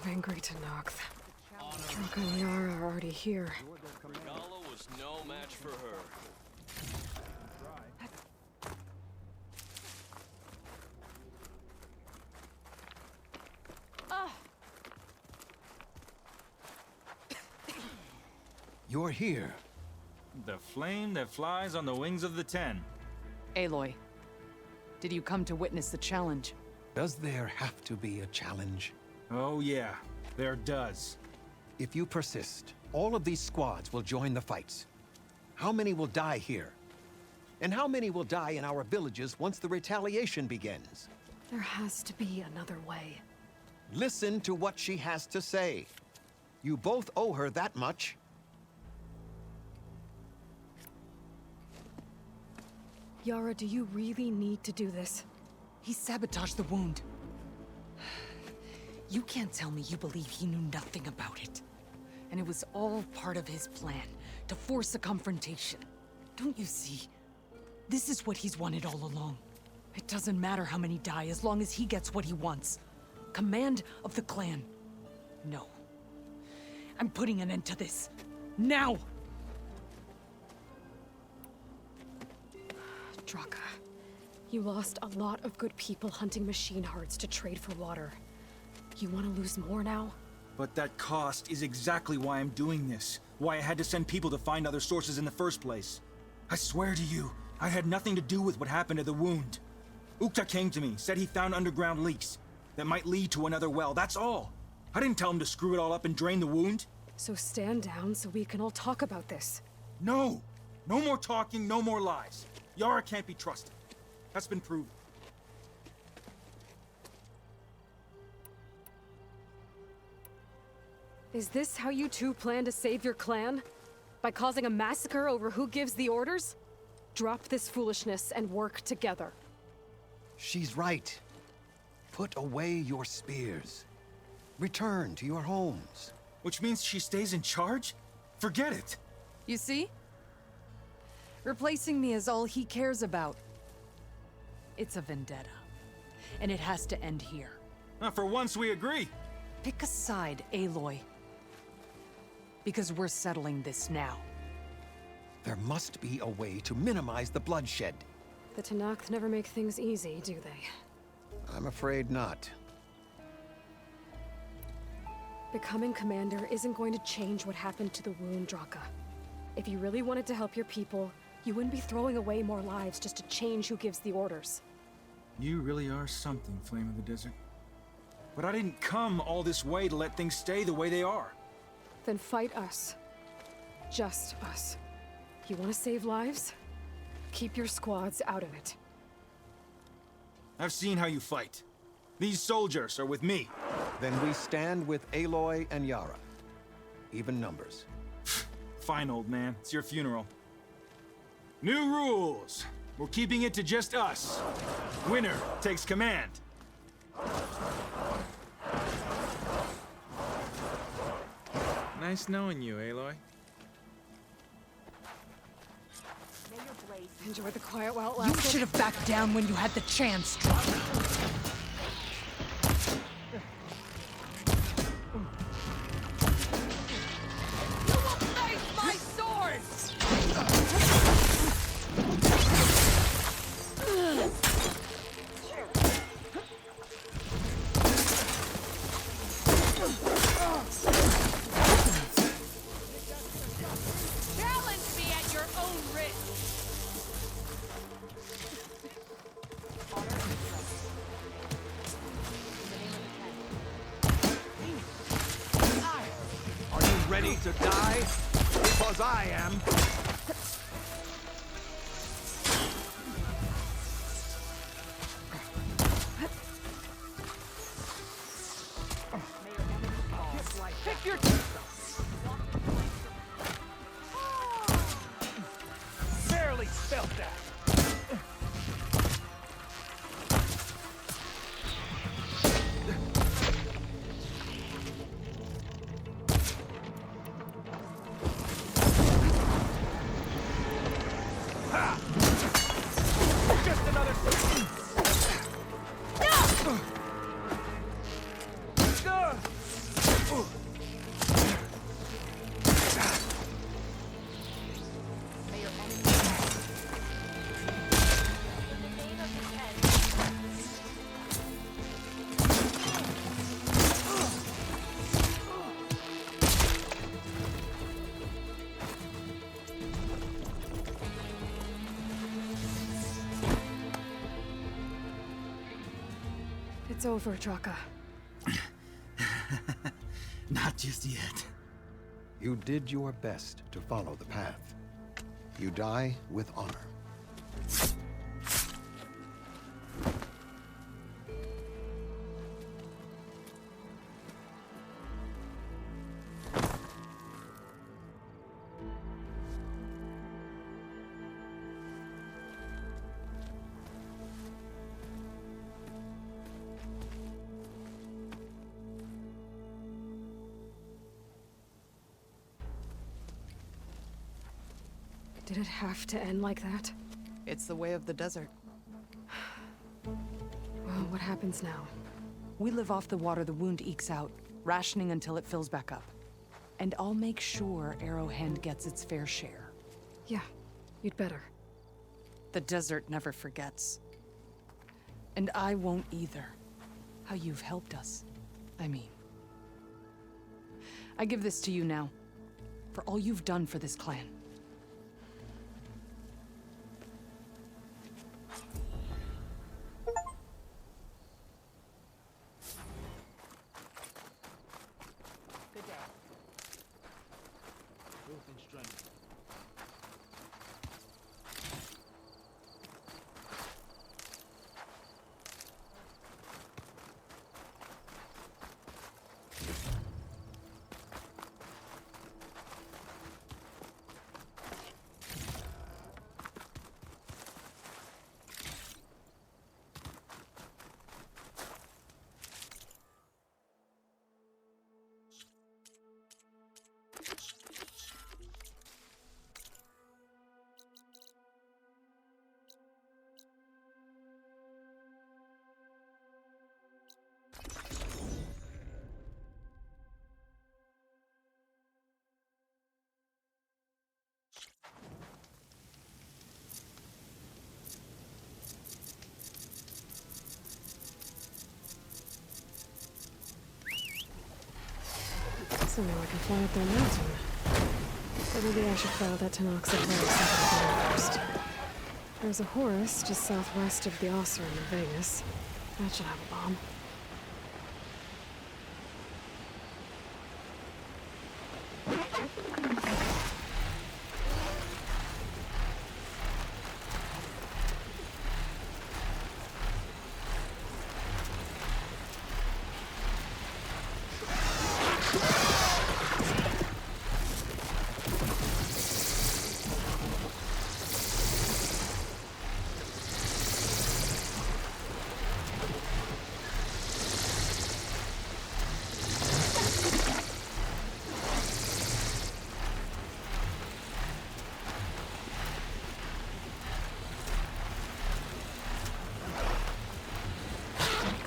angry to Nox. Draka and Yara are already here. Regala was no match for her. You're here. The flame that flies on the wings of the 10. Aloy, did you come to witness the challenge? Does there have to be a challenge? Oh yeah, there does. If you persist, all of these squads will join the fights. How many will die here? And how many will die in our villages once the retaliation begins? There has to be another way. Listen to what she has to say. You both owe her that much. Yara, do you really need to do this? He sabotaged the wound. You can't tell me you believe he knew nothing about it. And it was all part of his plan, to force a confrontation. Don't you see? This is what he's wanted all along. It doesn't matter how many die as long as he gets what he wants. Command of the clan. No. I'm putting an end to this. Now! Draka, you lost a lot of good people hunting machine hearts to trade for water. You want to lose more now? But that cost is exactly why I'm doing this. Why I had to send people to find other sources in the first place. I swear to you, I had nothing to do with what happened to the wound. Ukta came to me, said he found underground leaks that might lead to another well, that's all. I didn't tell him to screw it all up and drain the wound. So stand down so we can all talk about this. No! No more talking, no more lies. Yara can't be trusted. That's been proven. Is this how you two plan to save your clan? By causing a massacre over who gives the orders? Drop this foolishness and work together. She's right. Put away your spears. Return to your homes. Which means she stays in charge? Forget it. You see? Replacing me is all he cares about. It's a vendetta. And it has to end here. For once we agree. Pick a side, Aloy. Because we're settling this now. There must be a way to minimize the bloodshed. The Tenakth never make things easy, do they? I'm afraid not. Becoming commander isn't going to change what happened to the wound, Draka. If you really wanted to help your people, you wouldn't be throwing away more lives just to change who gives the orders. You really are something, Flame of the Desert. But I didn't come all this way to let things stay the way they are. Then fight us. Just us. You want to save lives? Keep your squads out of it. I've seen how you fight. These soldiers are with me. Then we stand with Aloy and Yara. Even numbers. Fine, old man. It's your funeral. New rules. We're keeping it to just us. Winner takes command. Nice knowing you, Aloy. Enjoy the quiet while it You lasted. should have backed down when you had the chance, Draka. Ready to die? Because I am. Pick your... Barely spelt that. It's over, Draka. Not just yet. You did your best to follow the path. You die with honor. Did it have to end like that? It's the way of the desert. Well, what happens now? We live off the water the wound ekes out, rationing until it fills back up. And I'll make sure Arrowhand gets its fair share. Yeah, you'd better. The desert never forgets. And I won't either. How you've helped us, I mean. I give this to you now, for all you've done for this clan. So now I can fly up their mountain. But maybe I should file that Tanoxa first. There's a Horus just southwest of the Osir in Vegas. That should have a bomb.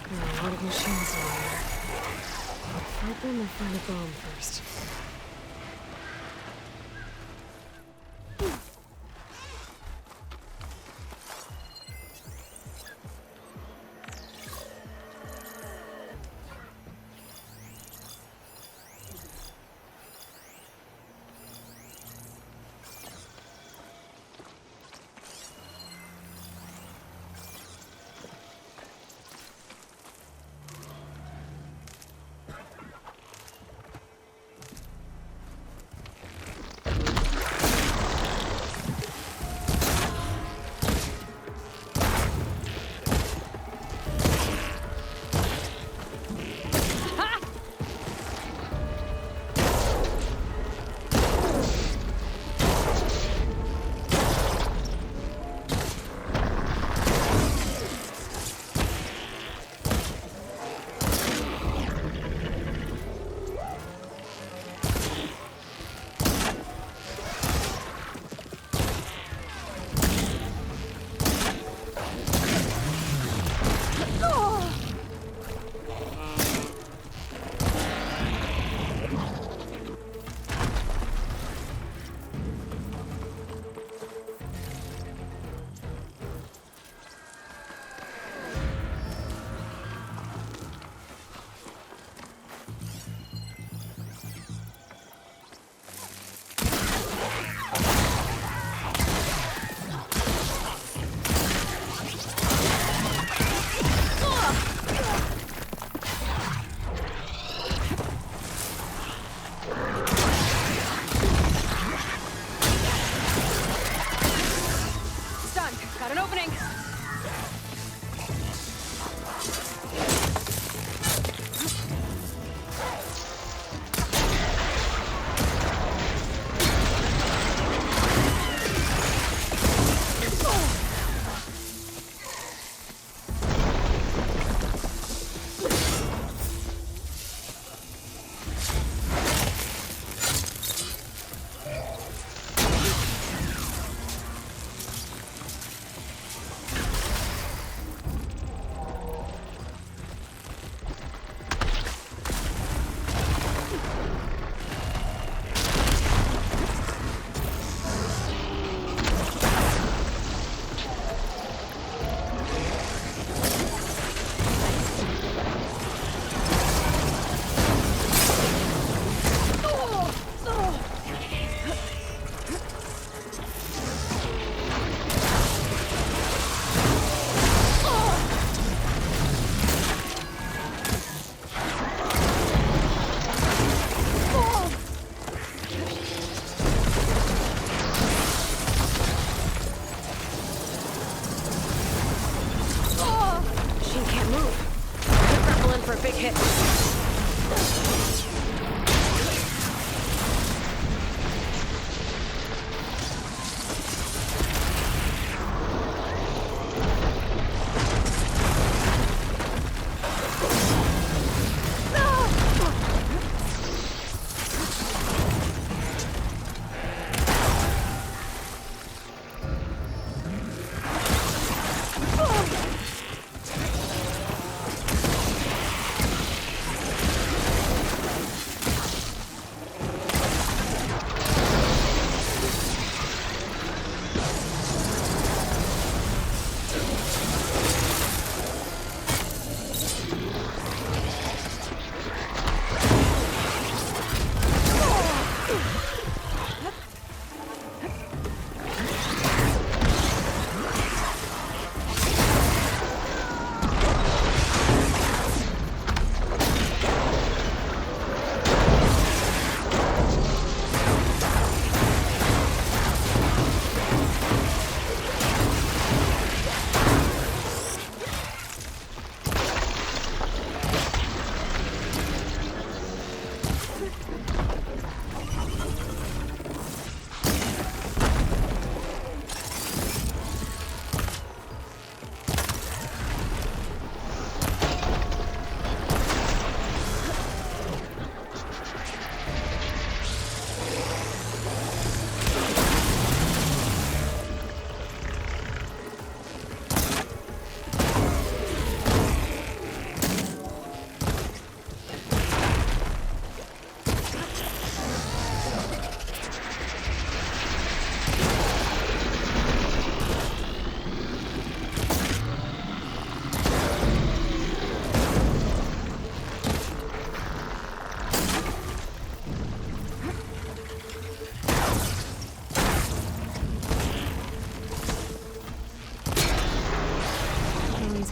A lot of machines in there. Fight them or find a bomb first.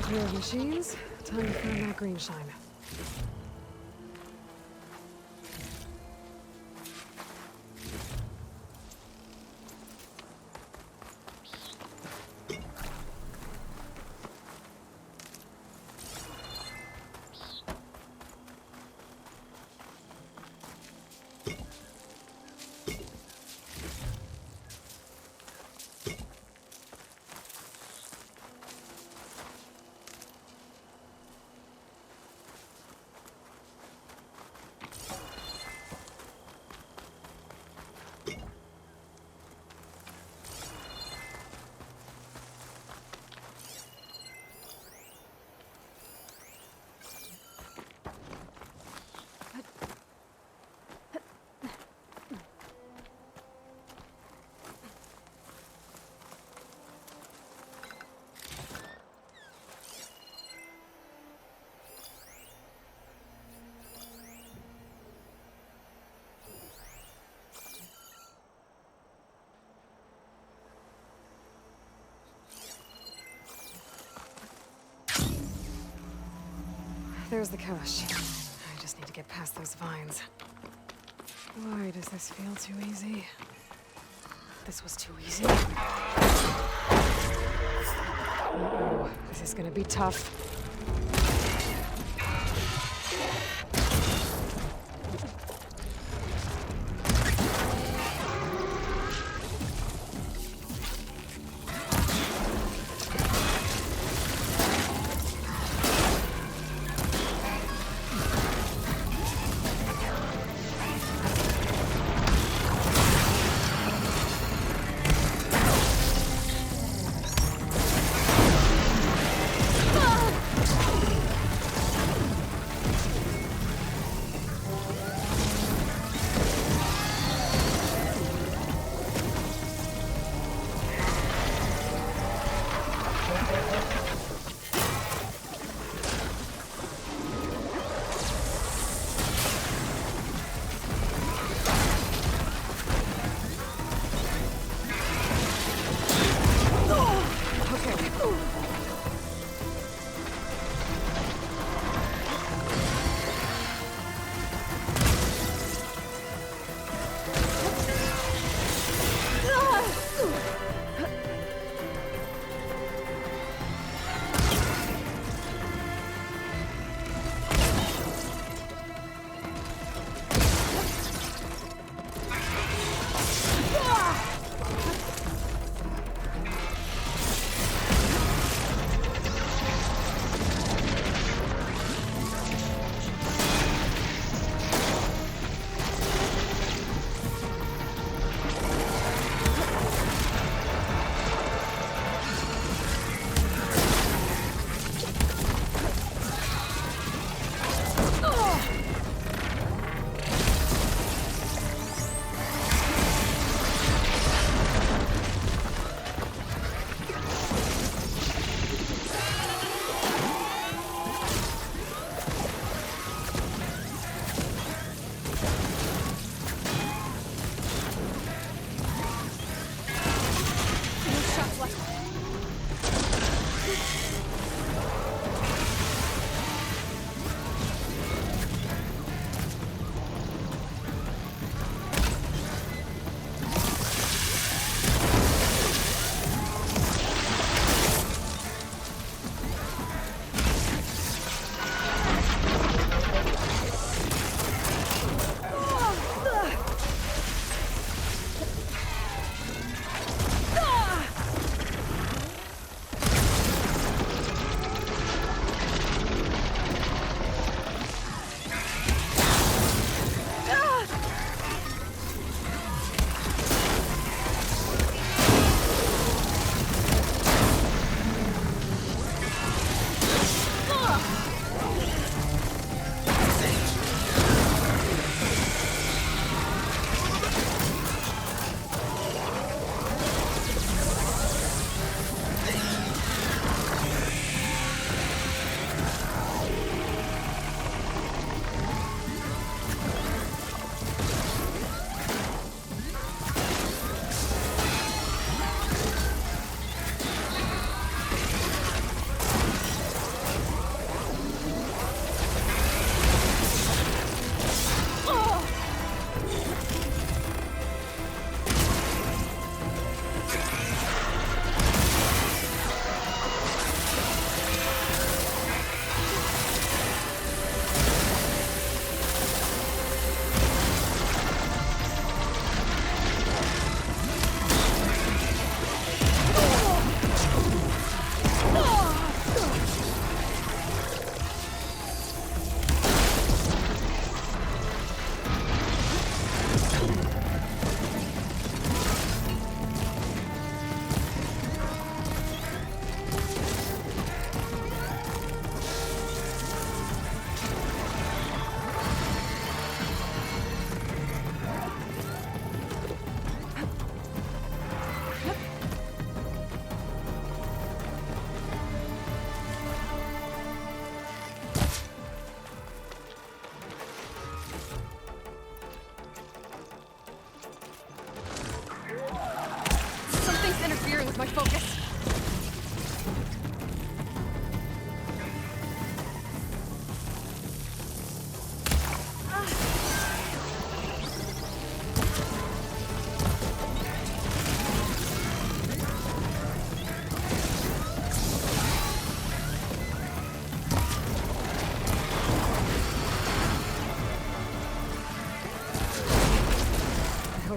Clear of machines. Time to find that green shine. There's the cache. I just need to get past those vines. Why does this feel too easy? This was too easy. Uh-oh, this is gonna be tough.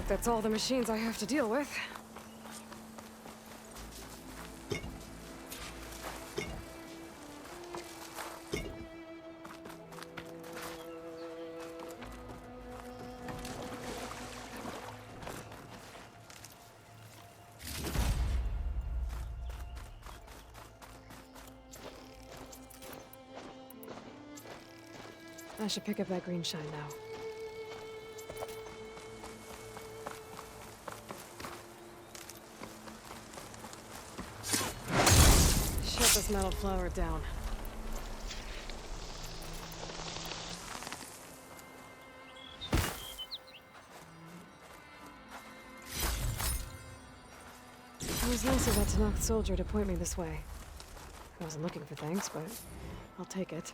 Hope that's all the machines I have to deal with. I should pick up that green shine now. Shut this metal flower down. It was nice of that Tanakh soldier to point me this way. I wasn't looking for thanks, but I'll take it.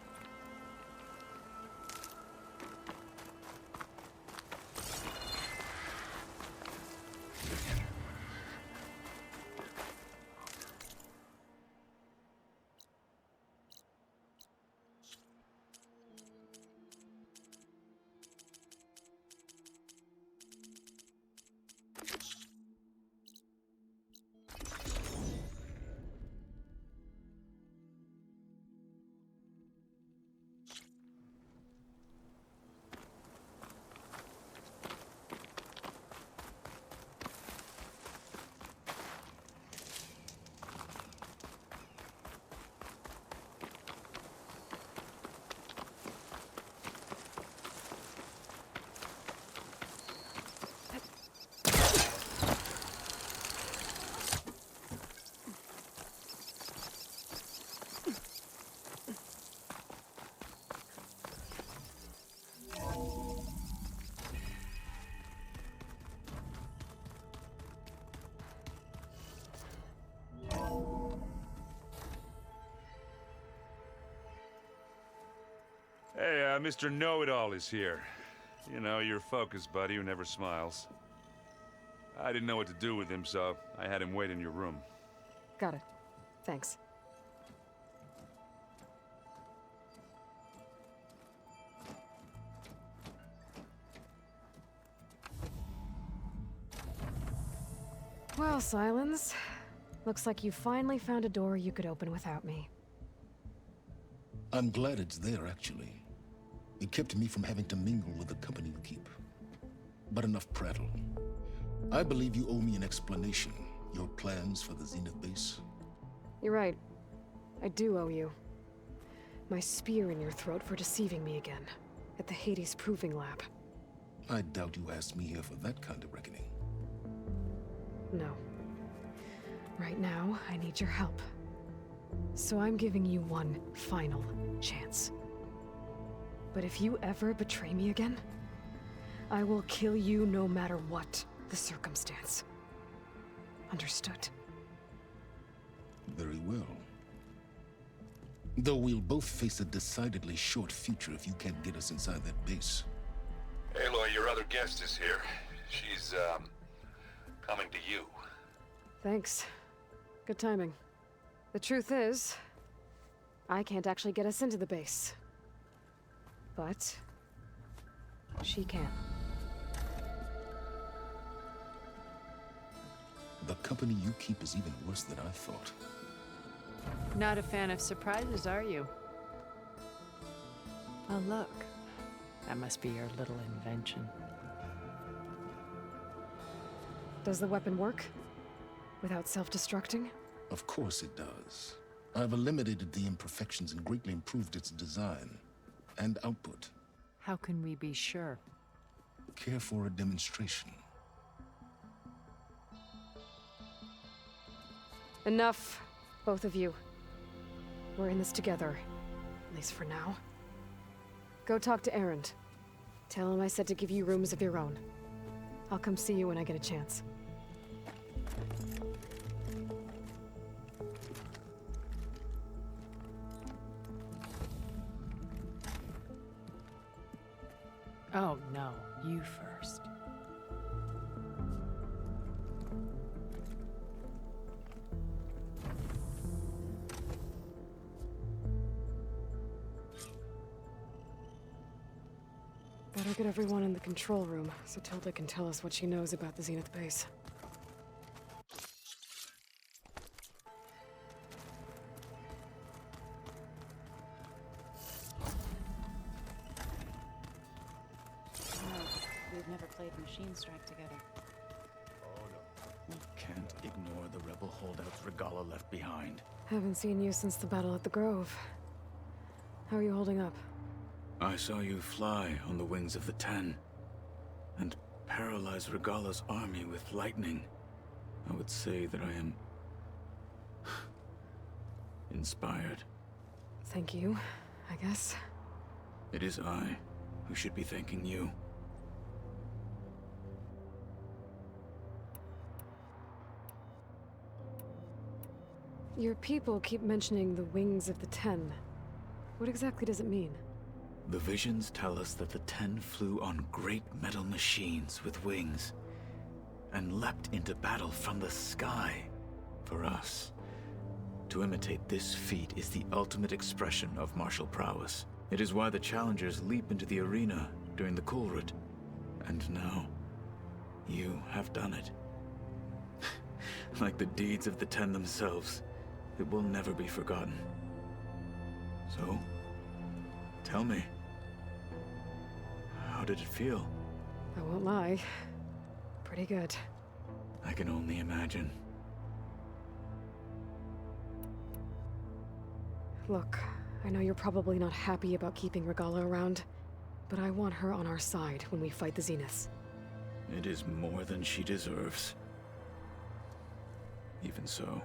Hey, Mr. Know-It-All is here. You know, your focus buddy who never smiles. I didn't know what to do with him, so I had him wait in your room. Got it. Thanks. Well, Silence. Looks like you finally found a door you could open without me. I'm glad it's there, actually. It kept me from having to mingle with the company you keep. But enough prattle. I believe you owe me an explanation. Your plans for the Zenith base? You're right. I do owe you. My spear in your throat for deceiving me again. At the Hades Proving Lab. I doubt you asked me here for that kind of reckoning. No. Right now, I need your help. So I'm giving you one final chance. But if you ever betray me again, I will kill you no matter what the circumstance. Understood? Very well. Though we'll both face a decidedly short future if you can't get us inside that base. Aloy, your other guest is here. She's, coming to you. Thanks. Good timing. The truth is, I can't actually get us into the base. But she can. The company you keep is even worse than I thought. Not a fan of surprises, are you? Oh, look. That must be your little invention. Does the weapon work? Without self-destructing? Of course it does. I've eliminated the imperfections and greatly improved its design and output. How can we be sure? Care for a demonstration? Enough, both of you. We're in this together, at least for now. Go talk to Erend. Tell him I said to give you rooms of your own. I'll come see you when I get a chance. Oh, no. You first. Better get everyone in the control room so Tilda can tell us what she knows about the Zenith base. We've never played Machine Strike together. We can't ignore the rebel holdouts Regala left behind. Haven't seen you since the battle at the Grove. How are you holding up? I saw you fly on the wings of the Ten, and paralyze Regala's army with lightning. I would say that I am inspired. Thank you, I guess. It is I who should be thanking you. Your people keep mentioning the wings of the Ten. What exactly does it mean? The visions tell us that the Ten flew on great metal machines with wings, and leapt into battle from the sky. For us, to imitate this feat is the ultimate expression of martial prowess. It is why the challengers leap into the arena during the Kulrut. And now, you have done it. Like the deeds of the Ten themselves, it will never be forgotten. So, tell me, how did it feel? I won't lie. Pretty good. I can only imagine. Look, I know you're probably not happy about keeping Regala around, but I want her on our side when we fight the Zeniths. It is more than she deserves. Even so,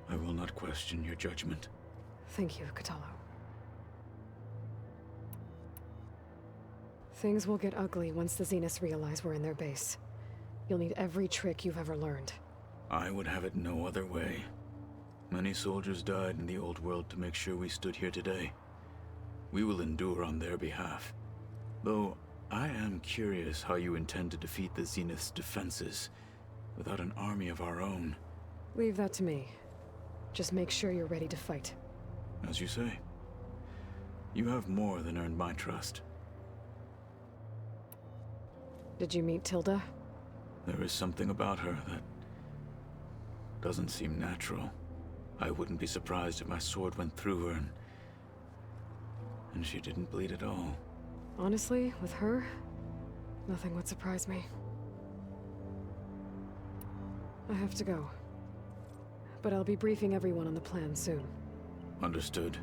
I will not question your judgment. Thank you, Kotallo. Things will get ugly once the Zeniths realize we're in their base. You'll need every trick you've ever learned. I would have it no other way. Many soldiers died in the old world to make sure we stood here today. We will endure on their behalf. Though, I am curious how you intend to defeat the Zenith's defenses without an army of our own. Leave that to me. Just make sure you're ready to fight. As you say. You have more than earned my trust. Did you meet Tilda? There is something about her that doesn't seem natural. I wouldn't be surprised if my sword went through her and she didn't bleed at all. Honestly, with her, nothing would surprise me. I have to go. But I'll be briefing everyone on the plan soon. Understood.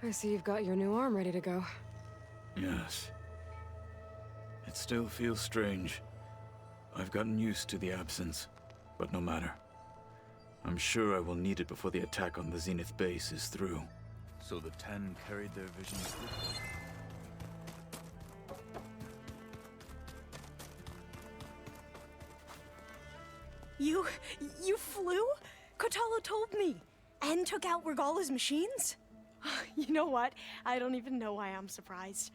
I see you've got your new arm ready to go. Yes. It still feels strange. I've gotten used to the absence, but no matter. I'm sure I will need it before the attack on the Zenith base is through. So the Ten carried their visions with them. You flew? Kotallo told me. And took out Regala's machines? You know what? I don't even know why I'm surprised.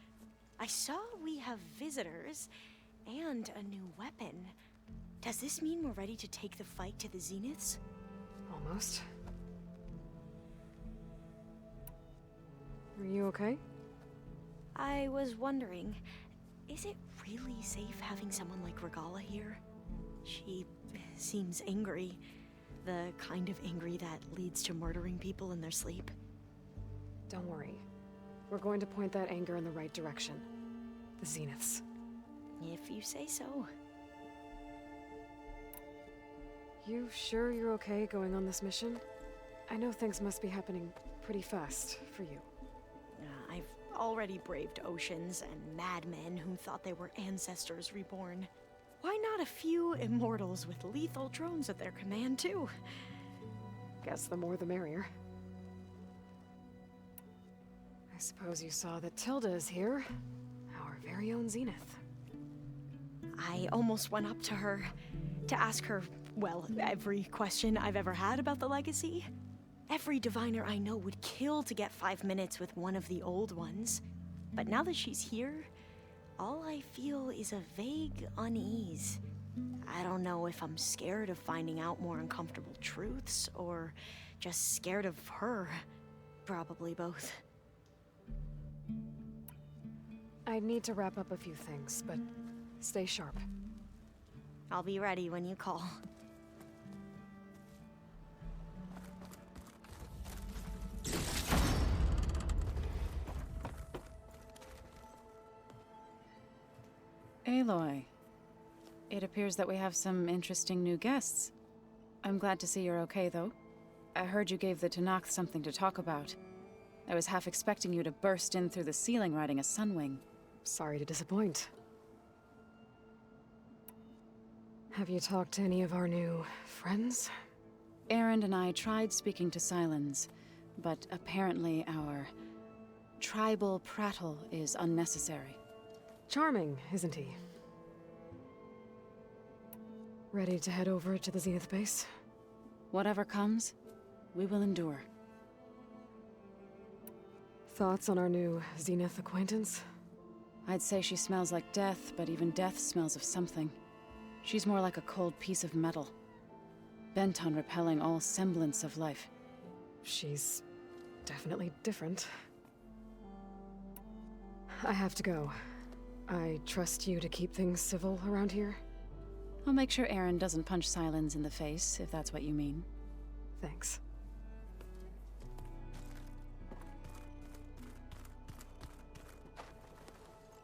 I saw we have visitors and a new weapon. Does this mean we're ready to take the fight to the Zeniths? Almost. Are you okay? I was wondering, is it really safe having someone like Regala here? She seems angry. The kind of angry that leads to murdering people in their sleep. Don't worry. We're going to point that anger in the right direction. The Zeniths. If you say so. You sure you're okay going on this mission? I know things must be happening pretty fast for you. I've already braved oceans and madmen who thought they were ancestors reborn. Why not a few immortals with lethal drones at their command, too? Guess the more the merrier. I suppose you saw that Tilda is here. Our very own Zenith. I almost went up to her to ask her, well, every question I've ever had about the legacy. Every diviner I know would kill to get 5 minutes with one of the old ones. But now that she's here, all I feel is a vague unease. I don't know if I'm scared of finding out more uncomfortable truths, or just scared of her. Probably both. I need to wrap up a few things, but stay sharp. I'll be ready when you call. Aloy, it appears that we have some interesting new guests. I'm glad to see you're okay, though. I heard you gave the Tenakth something to talk about. I was half expecting you to burst in through the ceiling riding a sunwing. Sorry to disappoint. Have you talked to any of our new friends? Erend and I tried speaking to Sylens, but apparently our tribal prattle is unnecessary. Charming, isn't he? Ready to head over to the Zenith base? Whatever comes, we will endure. Thoughts on our new Zenith acquaintance? I'd say she smells like death, but even death smells of something. She's more like a cold piece of metal, bent on repelling all semblance of life. She's definitely different. I have to go. I trust you to keep things civil around here? I'll make sure Erend doesn't punch Sylens in the face, if that's what you mean. Thanks.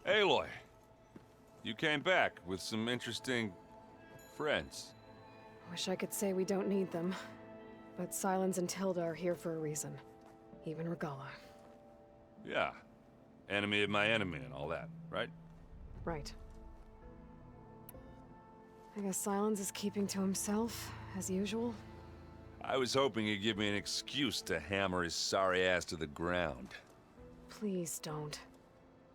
Aloy, you came back with some interesting friends. Wish I could say we don't need them, but Sylens and Tilda are here for a reason. Even Regala. Yeah, enemy of my enemy and all that, right? Right. I guess Sylens is keeping to himself, as usual. I was hoping he'd give me an excuse to hammer his sorry ass to the ground. Please don't.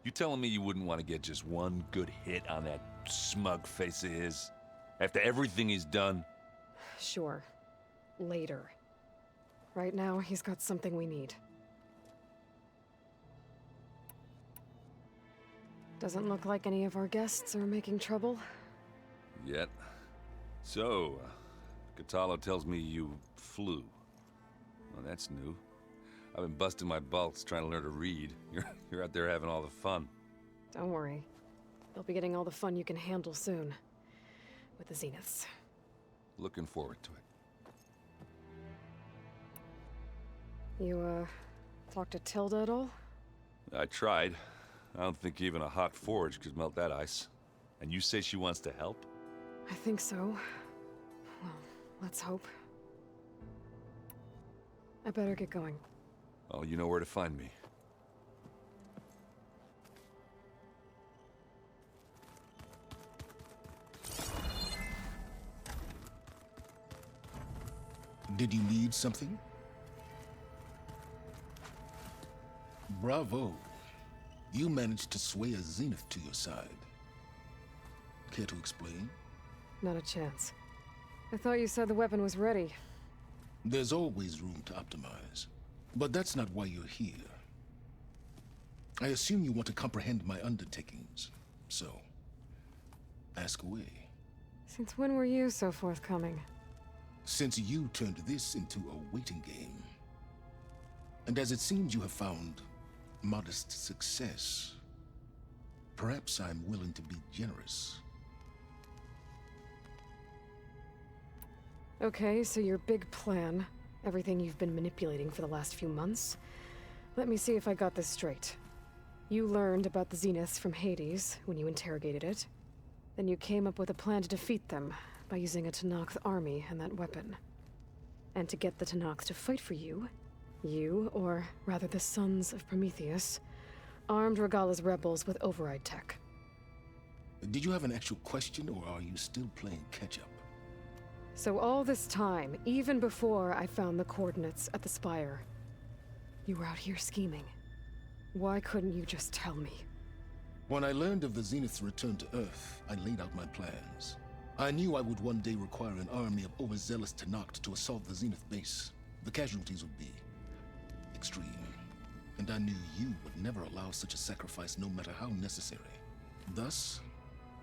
You telling me you wouldn't want to get just one good hit on that smug face of his? After everything he's done? Sure. Later. Right now, he's got something we need. Doesn't look like any of our guests are making trouble. Yet. So, Kotallo tells me you flew. Well, that's new. I've been busting my balls trying to learn to read. You're out there having all the fun. Don't worry. You'll be getting all the fun you can handle soon. With the Zeniths. Looking forward to it. You, talked to Tilda at all? I tried. I don't think even a hot forge could melt that ice. And you say she wants to help? I think so. Well, let's hope. I better get going. Oh, you know where to find me. Did you need something? Bravo. You managed to sway a Zenith to your side. Care to explain? Not a chance. I thought you said the weapon was ready. There's always room to optimize. But that's not why you're here. I assume you want to comprehend my undertakings. So, ask away. Since when were you so forthcoming? Since you turned this into a waiting game. And as it seems you have found modest success, perhaps I'm willing to be generous. Okay, so your big plan, everything you've been manipulating for the last few months. Let me see if I got this straight. You learned about the Zeniths from Hades when you interrogated it. Then you came up with a plan to defeat them by using a Tenakth army and that weapon. And to get the Tenakth to fight for you, or rather the Sons of Prometheus, armed Regala's rebels with override tech. Did you have an actual question, or are you still playing catch-up? So all this time, even before I found the coordinates at the Spire, you were out here scheming. Why couldn't you just tell me? When I learned of the Zenith's return to Earth, I laid out my plans. I knew I would one day require an army of overzealous Tenakth to assault the Zenith base. The casualties would be extreme. and I knew you would never allow such a sacrifice no matter how necessary. Thus,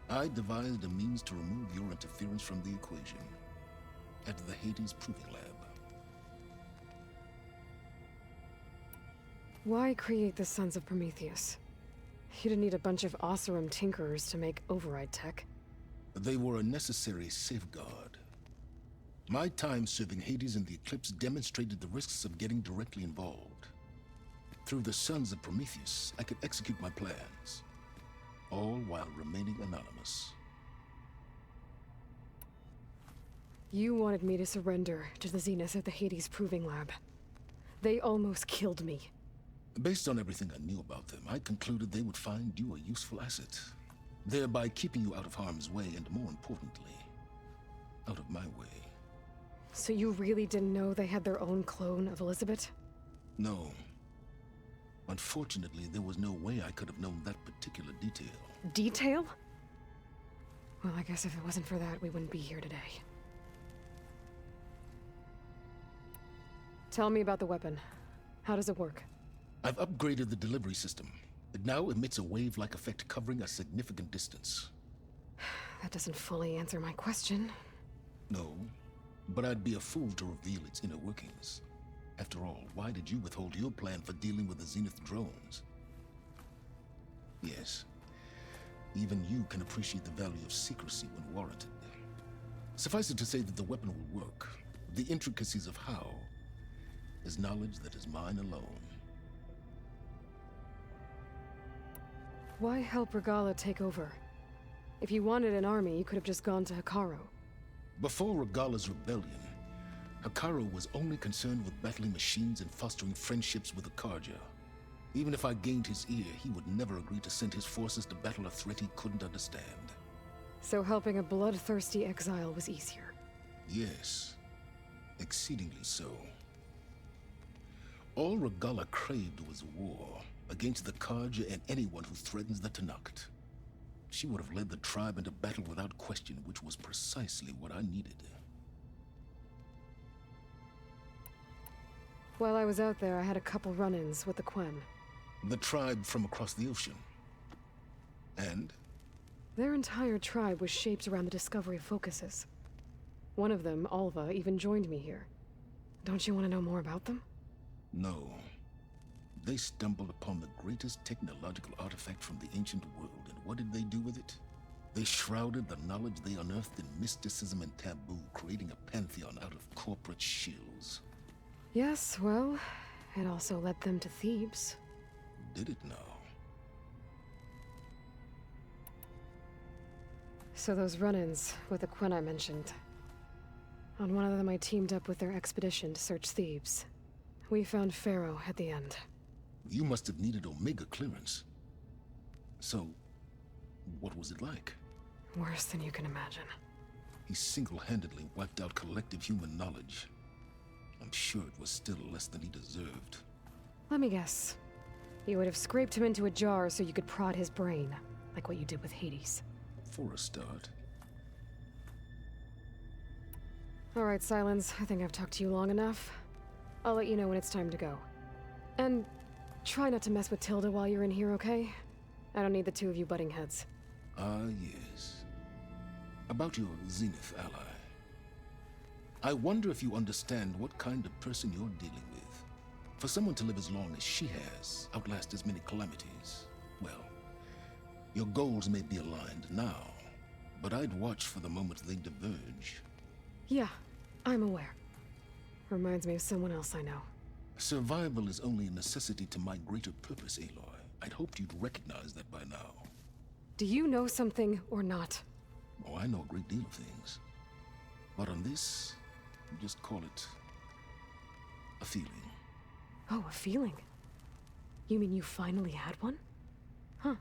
I devised a means to remove your interference from the equation at the Hades Proving Lab. Why create the Sons of Prometheus? You didn't need a bunch of Oseram tinkerers to make override tech. They were a necessary safeguard. My time serving Hades in the Eclipse demonstrated the risks of getting directly involved. Through the Sons of Prometheus, I could execute my plans, all while remaining anonymous. You wanted me to surrender to the zenith of the Hades Proving Lab. They almost killed me. Based on everything I knew about them, I concluded they would find you a useful asset, thereby keeping you out of harm's way and, more importantly, out of my way. So you really didn't know they had their own clone of Elizabeth? No. Unfortunately, there was no way I could have known that particular detail. Detail? Well, I guess if it wasn't for that, we wouldn't be here today. Tell me about the weapon. How does it work? I've upgraded the delivery system. It now emits a wave-like effect covering a significant distance. That doesn't fully answer my question. No, but I'd be a fool to reveal its inner workings. After all, why did you withhold your plan for dealing with the Zenith drones? Yes, even you can appreciate the value of secrecy when warranted. Suffice it to say that the weapon will work. The intricacies of how is knowledge that is mine alone. Why help Regala take over? If you wanted an army, you could have just gone to Hikaru. Before Regala's rebellion, Hikaru was only concerned with battling machines and fostering friendships with the Karja. Even if I gained his ear, he would never agree to send his forces to battle a threat he couldn't understand. So helping a bloodthirsty exile was easier? Yes, exceedingly so. All Regala craved was war against the Karja and anyone who threatens the Tanacht. She would have led the tribe into battle without question, which was precisely what I needed. While I was out there, I had a couple run-ins with the Quen. The tribe from across the ocean. And? Their entire tribe was shaped around the discovery of focuses. One of them, Alva, even joined me here. Don't you want to know more about them? No. They stumbled upon the greatest technological artifact from the ancient world, and what did they do with it? They shrouded the knowledge they unearthed in mysticism and taboo, creating a pantheon out of corporate shills. Yes, well, it also led them to Thebes. Did it now? So those run-ins with the Quen I mentioned. On one of them I teamed up with their expedition to search Thebes. We found Pharaoh at the end. You must have needed Omega clearance. So, what was it like? Worse than you can imagine. He single-handedly wiped out collective human knowledge. I'm sure it was still less than he deserved. Let me guess. You would have scraped him into a jar so you could prod his brain, like what you did with Hades. For a start. Alright, Silence. I think I've talked to you long enough. I'll let you know when it's time to go. And try not to mess with Tilda while you're in here, okay? I don't need the two of you butting heads. Ah, yes. About your Zenith ally. I wonder if you understand what kind of person you're dealing with. For someone to live as long as she has, outlast as many calamities, well, your goals may be aligned now, but I'd watch for the moment they diverge. Yeah, I'm aware. Reminds me of someone else I know. Survival is only a necessity to my greater purpose, Aloy. I'd hoped you'd recognize that by now. Do you know something or not? Oh, I know a great deal of things. But on this, you just call it a feeling. Oh, a feeling? You mean you finally had one? Huh.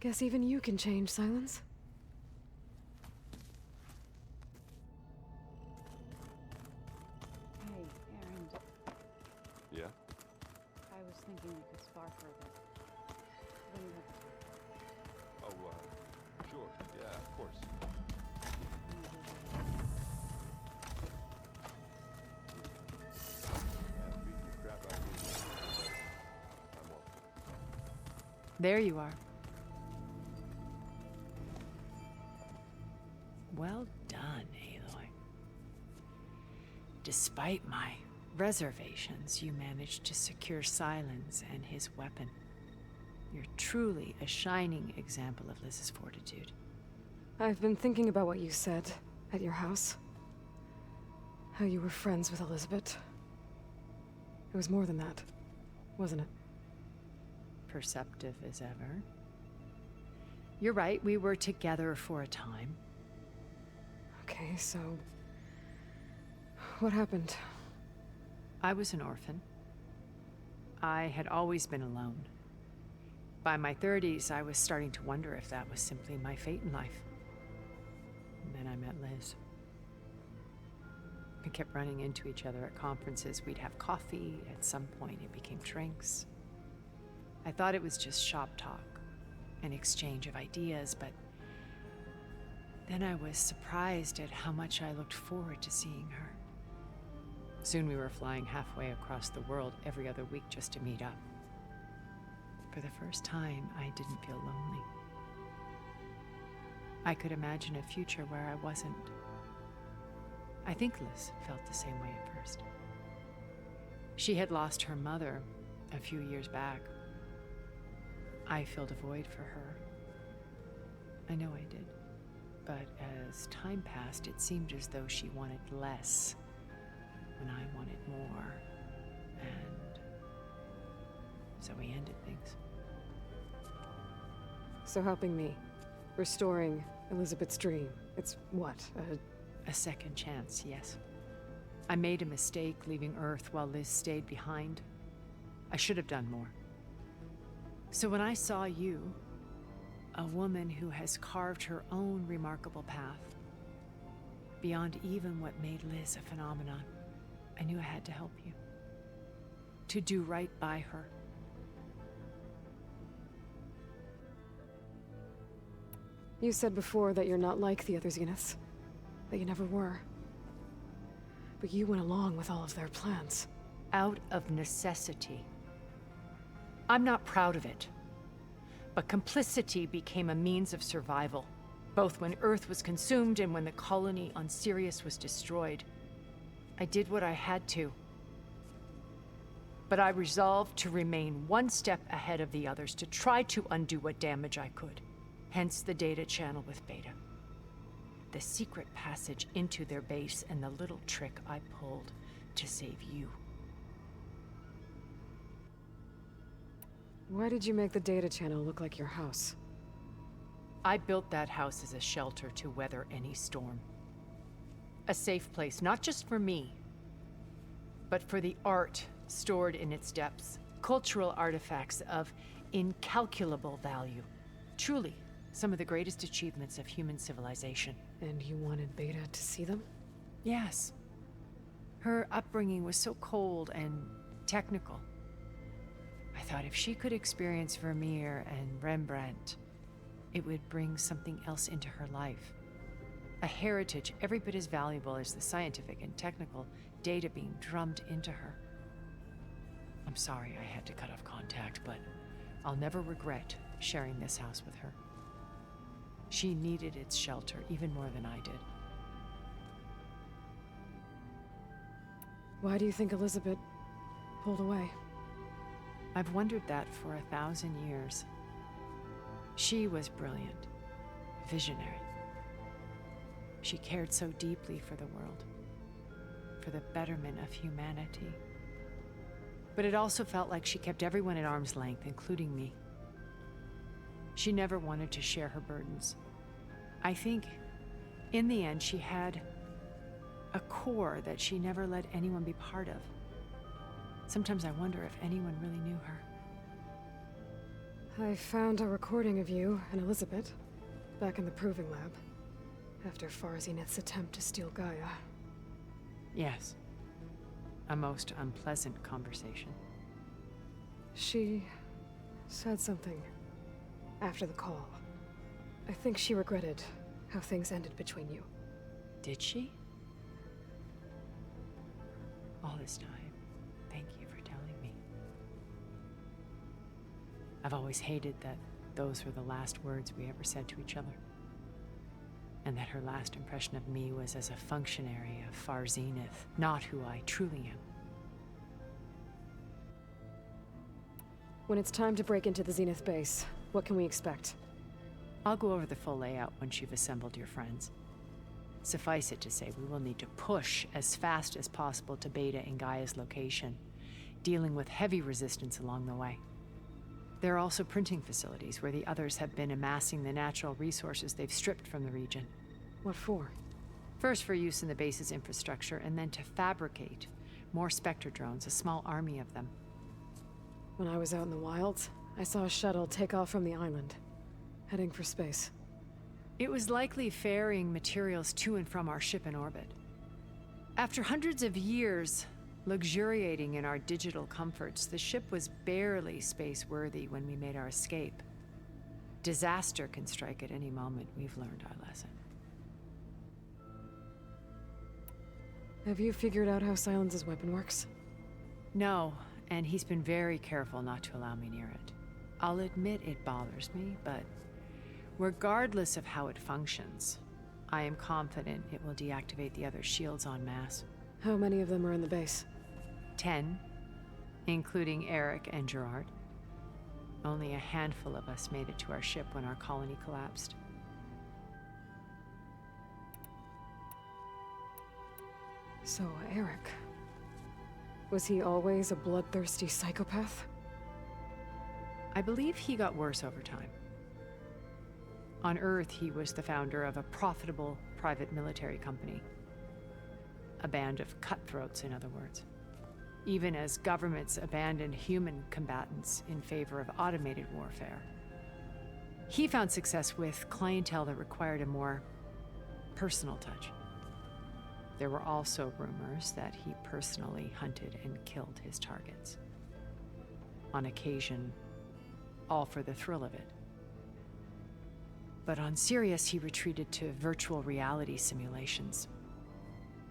Guess even you can change, Silence. Hey, Aaron. Yeah? I was thinking we could spar for a bit. When you have Oh, sure. Yeah, of course. There you are. Well done, Aloy. Despite my reservations, you managed to secure Silence and his weapon. You're truly a shining example of Liz's fortitude. I've been thinking about what you said at your house. How you were friends with Elizabeth. It was more than that, wasn't it? Perceptive as ever. You're right, we were together for a time. Okay, so... what happened? I was an orphan. I had always been alone. By my 30s, I was starting to wonder if that was simply my fate in life. And then I met Liz. We kept running into each other at conferences. We'd have coffee. At some point, it became drinks. I thought it was just shop talk, an exchange of ideas, but then I was surprised at how much I looked forward to seeing her. Soon we were flying halfway across the world every other week just to meet up. For the first time, I didn't feel lonely. I could imagine a future where I wasn't. I think Liz felt the same way at first. She had lost her mother a few years back. I filled a void for her. I know I did. But as time passed, it seemed as though she wanted less when I wanted more. And so we ended things. So helping me, restoring Elizabeth's dream, it's what, a second chance, yes. I made a mistake leaving Earth while Liz stayed behind. I should have done more. So when I saw you, a woman who has carved her own remarkable path, beyond even what made Liz a phenomenon, I knew I had to help you. To do right by her. You said before that you're not like the other Zeniths. That you never were. But you went along with all of their plans. Out of necessity. I'm not proud of it. But complicity became a means of survival, both when Earth was consumed and when the colony on Sirius was destroyed. I did what I had to. But I resolved to remain one step ahead of the others, to try to undo what damage I could. Hence the data channel with Beta. The secret passage into their base and the little trick I pulled to save you. Why did you make the data channel look like your house? I built that house as a shelter to weather any storm. A safe place, not just for me, but for the art stored in its depths. Cultural artifacts of incalculable value. Truly, some of the greatest achievements of human civilization. And you wanted Beta to see them? Yes. Her upbringing was so cold and technical. I thought if she could experience Vermeer and Rembrandt, it would bring something else into her life. A heritage every bit as valuable as the scientific and technical data being drummed into her. I'm sorry I had to cut off contact, but I'll never regret sharing this house with her. She needed its shelter even more than I did. Why do you think Elizabeth pulled away? I've wondered that for 1,000 years. She was brilliant, visionary. She cared so deeply for the world, for the betterment of humanity. But it also felt like she kept everyone at arm's length, including me. She never wanted to share her burdens. I think, in the end, she had a core that she never let anyone be part of. Sometimes I wonder if anyone really knew her. I found a recording of you and Elizabeth back in the proving lab after Farzenith's attempt to steal Gaia. Yes. A most unpleasant conversation. She said something after the call. I think she regretted how things ended between you. Did she? All this time, thank you for telling me. I've always hated that those were the last words we ever said to each other. And that her last impression of me was as a functionary of Far Zenith, not who I truly am. When it's time to break into the Zenith base, what can we expect? I'll go over the full layout once you've assembled your friends. Suffice it to say, we will need to push as fast as possible to Beta and Gaia's location, dealing with heavy resistance along the way. There are also printing facilities where the others have been amassing the natural resources they've stripped from the region. What for? First for use in the base's infrastructure, and then to fabricate more Spectre drones, a small army of them. When I was out in the wilds, I saw a shuttle take off from the island, heading for space. It was likely ferrying materials to and from our ship in orbit. After hundreds of years luxuriating in our digital comforts, the ship was barely space-worthy when we made our escape. Disaster can strike at any moment. We've learned our lesson. Have you figured out how Silence's weapon works? No, and he's been very careful not to allow me near it. I'll admit it bothers me, but regardless of how it functions, I am confident it will deactivate the other shields en masse. How many of them are in the base? 10, including Eric and Gerard. Only a handful of us made it to our ship when our colony collapsed. So, Eric. Was he always a bloodthirsty psychopath? I believe he got worse over time. On Earth, he was the founder of a profitable private military company. A band of cutthroats, in other words. Even as governments abandoned human combatants in favor of automated warfare. He found success with clientele that required a more personal touch. There were also rumors that he personally hunted and killed his targets. On occasion, all for the thrill of it. But on Sirius, he retreated to virtual reality simulations.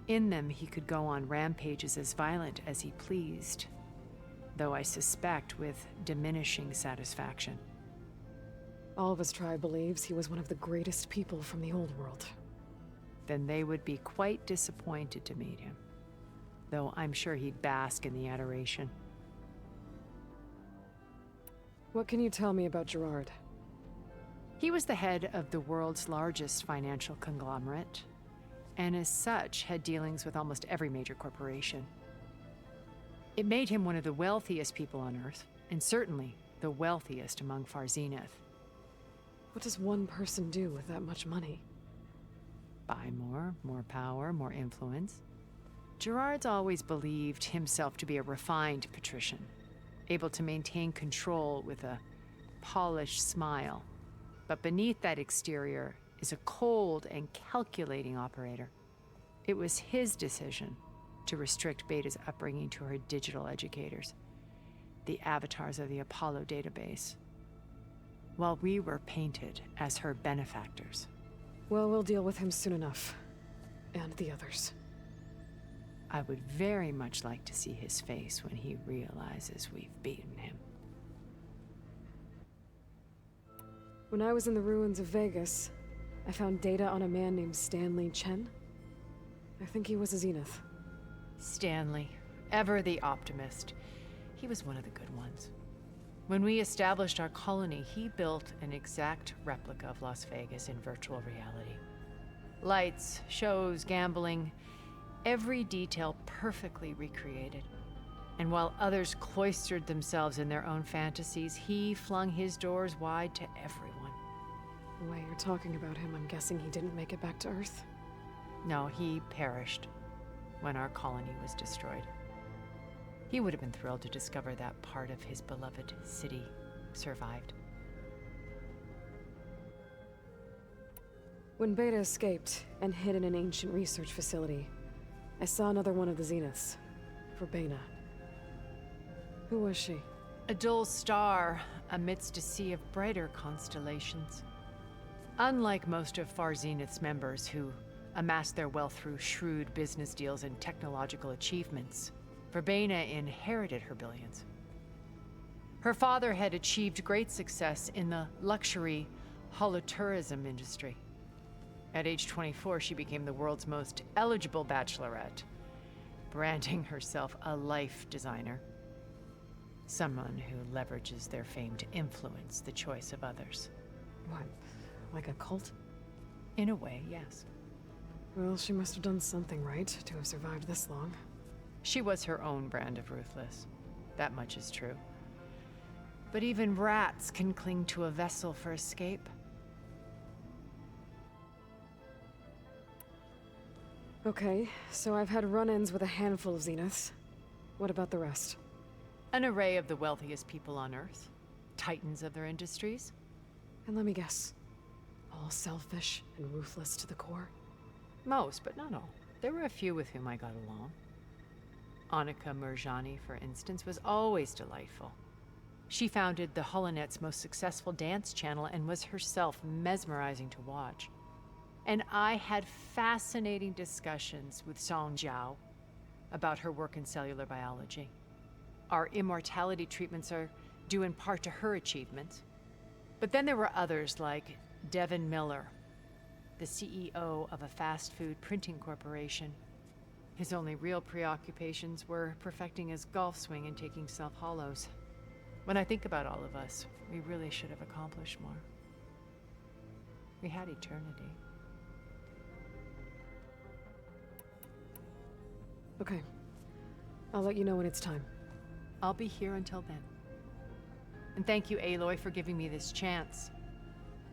In them, he could go on rampages as violent as he pleased, though I suspect with diminishing satisfaction. All of his tribe believes he was one of the greatest people from the old world. Then they would be quite disappointed to meet him, though I'm sure he'd bask in the adoration. What can you tell me about Gerard? He was the head of the world's largest financial conglomerate, and as such had dealings with almost every major corporation. It made him one of the wealthiest people on Earth, and certainly the wealthiest among Far Zenith. What does one person do with that much money? Buy more power, more influence. Gerard's always believed himself to be a refined patrician, able to maintain control with a polished smile. But beneath that exterior is a cold and calculating operator. It was his decision to restrict Beta's upbringing to her digital educators, the avatars of the Apollo database, while we were painted as her benefactors. Well, we'll deal with him soon enough. And the others. I would very much like to see his face when he realizes we've beaten him. When I was in the ruins of Vegas, I found data on a man named Stanley Chen. I think he was a Zenith. Stanley, ever the optimist. He was one of the good ones. When we established our colony, he built an exact replica of Las Vegas in virtual reality. Lights, shows, gambling, every detail perfectly recreated. And while others cloistered themselves in their own fantasies, he flung his doors wide to everyone. The way you're talking about him, I'm guessing he didn't make it back to Earth? No, he perished when our colony was destroyed. He would have been thrilled to discover that part of his beloved city survived. When Beta escaped and hid in an ancient research facility, I saw another one of the Zeniths, Verbena. Who was she? A dull star amidst a sea of brighter constellations. Unlike most of Far Zenith's members who amassed their wealth through shrewd business deals and technological achievements, Verbena inherited her billions. Her father had achieved great success in the luxury holotourism industry. At age 24, she became the world's most eligible bachelorette, branding herself a life designer. Someone who leverages their fame to influence the choice of others. What? Like a cult? In a way, yes. Well, she must have done something right to have survived this long. She was her own brand of ruthless. That much is true. But even rats can cling to a vessel for escape. Okay, so I've had run-ins with a handful of Zeniths. What about the rest? An array of the wealthiest people on Earth. Titans of their industries. And let me guess. All selfish and ruthless to the core? Most, but not all. There were a few with whom I got along. Annika Murjani, for instance, was always delightful. She founded the Holonet's most successful dance channel and was herself mesmerizing to watch. And I had fascinating discussions with Song Jiao about her work in cellular biology. Our immortality treatments are due in part to her achievements. But then there were others like Devin Miller, the CEO of a fast food printing corporation. His only real preoccupations were perfecting his golf swing and taking self-hollows. When I think about all of us, we really should have accomplished more. We had eternity. Okay. I'll let you know when it's time. I'll be here until then. And thank you, Aloy, for giving me this chance.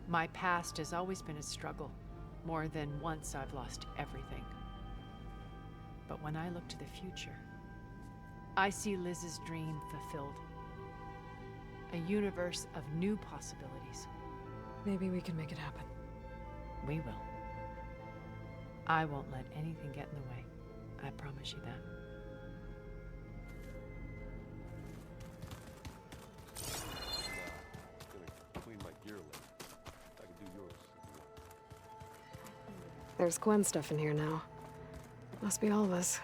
My past has always been a struggle. More than once I've lost everything. But when I look to the future, I see Liz's dream fulfilled. A universe of new possibilities. Maybe we can make it happen. We will. I won't let anything get in the way. I promise you that. Clean my gear later. I can do yours. There's Gwen stuff in here now. Must be all of us.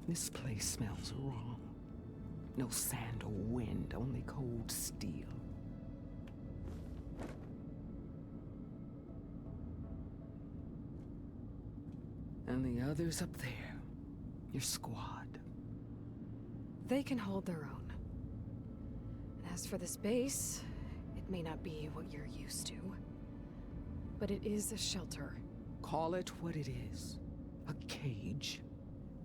This place smells wrong. No sand or wind, only cold steel. And the others up there, your squad. They can hold their own. And as for this base, it may not be what you're used to, but it is a shelter. Call it what it is. A cage.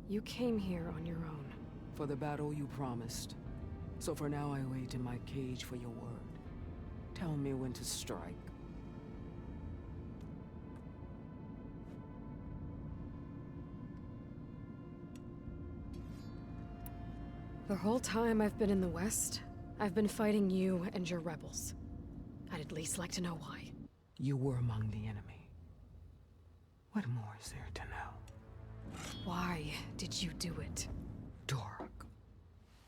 You came here on your own. For the battle you promised. So for now I wait in my cage for your word. Tell me when to strike. The whole time I've been in the West, I've been fighting you and your rebels. I'd at least like to know why. You were among the enemy. What more is there to know? Why did you do it? Dork,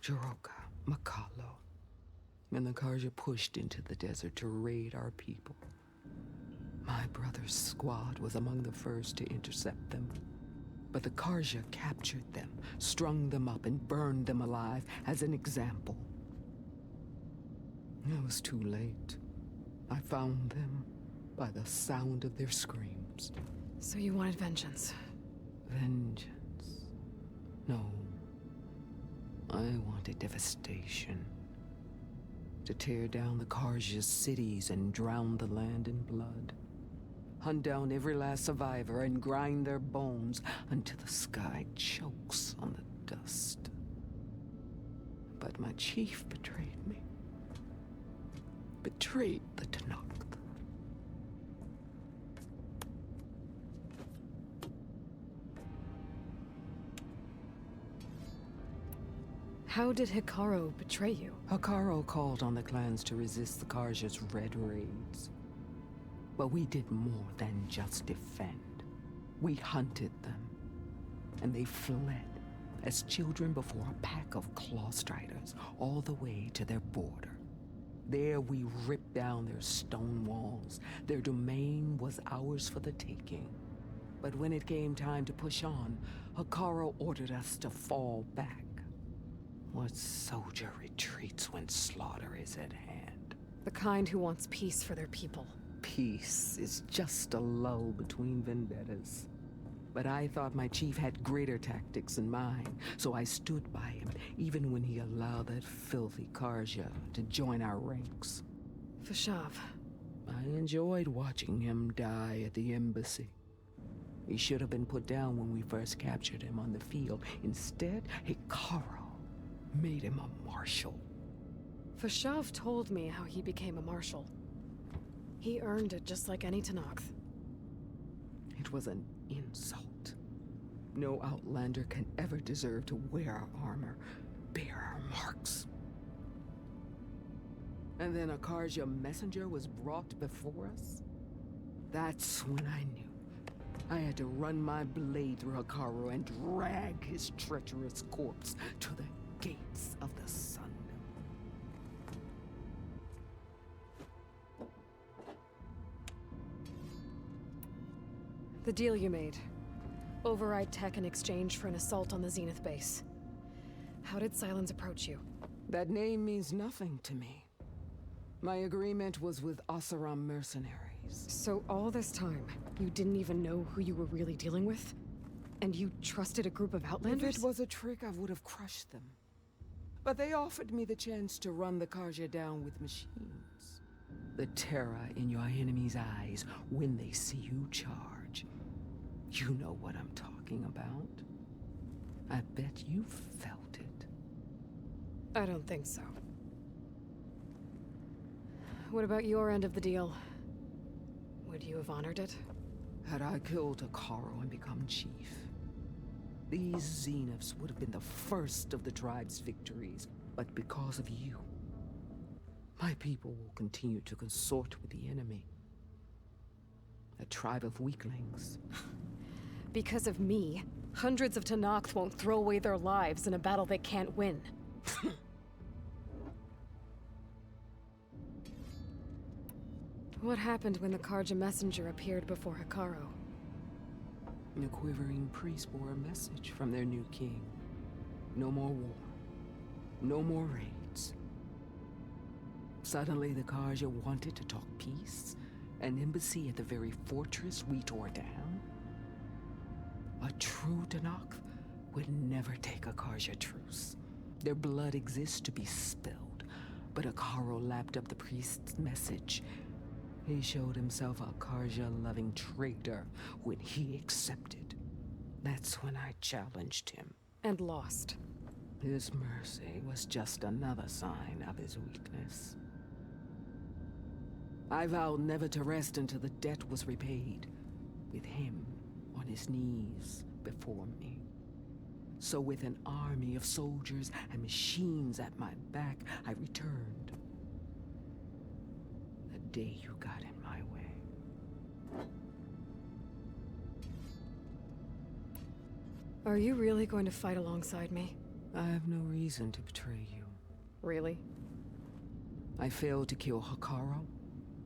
Jiroka, Makalo, and the Karja pushed into the desert to raid our people. My brother's squad was among the first to intercept them. But the Karja captured them, strung them up, and burned them alive as an example. It was too late. I found them by the sound of their screams. So you wanted vengeance? Vengeance? No. I wanted devastation. To tear down the Karja's cities and drown the land in blood. Hunt down every last survivor and grind their bones until the sky chokes on the dust. But my chief betrayed me. Betrayed the Tenakth. How did Hikaru betray you? Hikaru called on the clans to resist the Karja's red raids. But we did more than just defend. We hunted them, and they fled as children before a pack of claw striders all the way to their border. There we ripped down their stone walls. Their domain was ours for the taking. But when it came time to push on, Hikaru ordered us to fall back. What soldier retreats when slaughter is at hand? The kind who wants peace for their people. Peace is just a lull between vendettas. But I thought my chief had greater tactics in mind, so I stood by him, even when he allowed that filthy Karja to join our ranks. Fashav. I enjoyed watching him die at the embassy. He should have been put down when we first captured him on the field. Instead, Hikaru made him a marshal. Fashav told me how he became a marshal. He earned it just like any Tenakth. It was an insult. No Outlander can ever deserve to wear our armor, bear our marks. And then a Karja messenger was brought before us? That's when I knew. I had to run my blade through Hikaru and drag his treacherous corpse to the gates of the sun. The deal you made. Override tech in exchange for an assault on the Zenith base. How did Silence approach you? That name means nothing to me. My agreement was with Oseram mercenaries. So all this time, you didn't even know who you were really dealing with? And you trusted a group of Outlanders? If it was a trick, I would have crushed them. But they offered me the chance to run the Karja down with machines. The terror in your enemy's eyes when they see you charge. You know what I'm talking about. I bet you felt it. I don't think so. What about your end of the deal? Would you have honored it? Had I killed Hikaru and become chief, these Zeniths would have been the first of the tribe's victories. But because of you, my people will continue to consort with the enemy. A tribe of weaklings. Because of me, hundreds of Tenakth won't throw away their lives in a battle they can't win. What happened when the Karja messenger appeared before Hikaru? The quivering priests bore a message from their new king. No more war. No more raids. Suddenly the Karja wanted to talk peace. An embassy at the very fortress we tore down. A true Tenakth would never take a Karja truce. Their blood exists to be spilled. But Hikaru lapped up the priest's message. He showed himself a Karja-loving traitor when he accepted. That's when I challenged him. And lost. His mercy was just another sign of his weakness. I vowed never to rest until the debt was repaid, with him on his knees before me. So with an army of soldiers and machines at my back, I returned. The day you got in my way. Are you really going to fight alongside me? I have no reason to betray you. Really? I failed to kill Hikaru,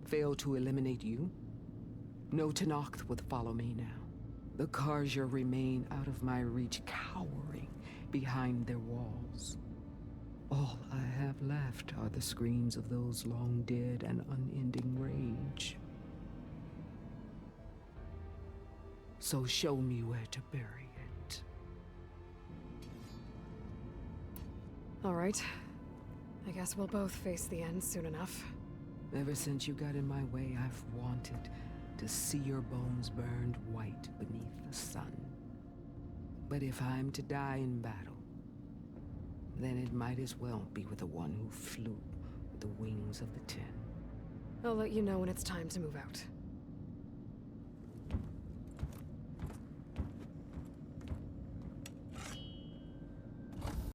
failed to eliminate you. No Tenakth would follow me now. The Karja remain out of my reach, cowering behind their walls. All I have left are the screams of those long dead and unending rage. So show me where to bury it. All right. I guess we'll both face the end soon enough. Ever since you got in my way, I've wanted to see your bones burned white beneath the sun. But if I'm to die in battle, then it might as well be with the one who flew with the wings of the 10. I'll let you know when it's time to move out.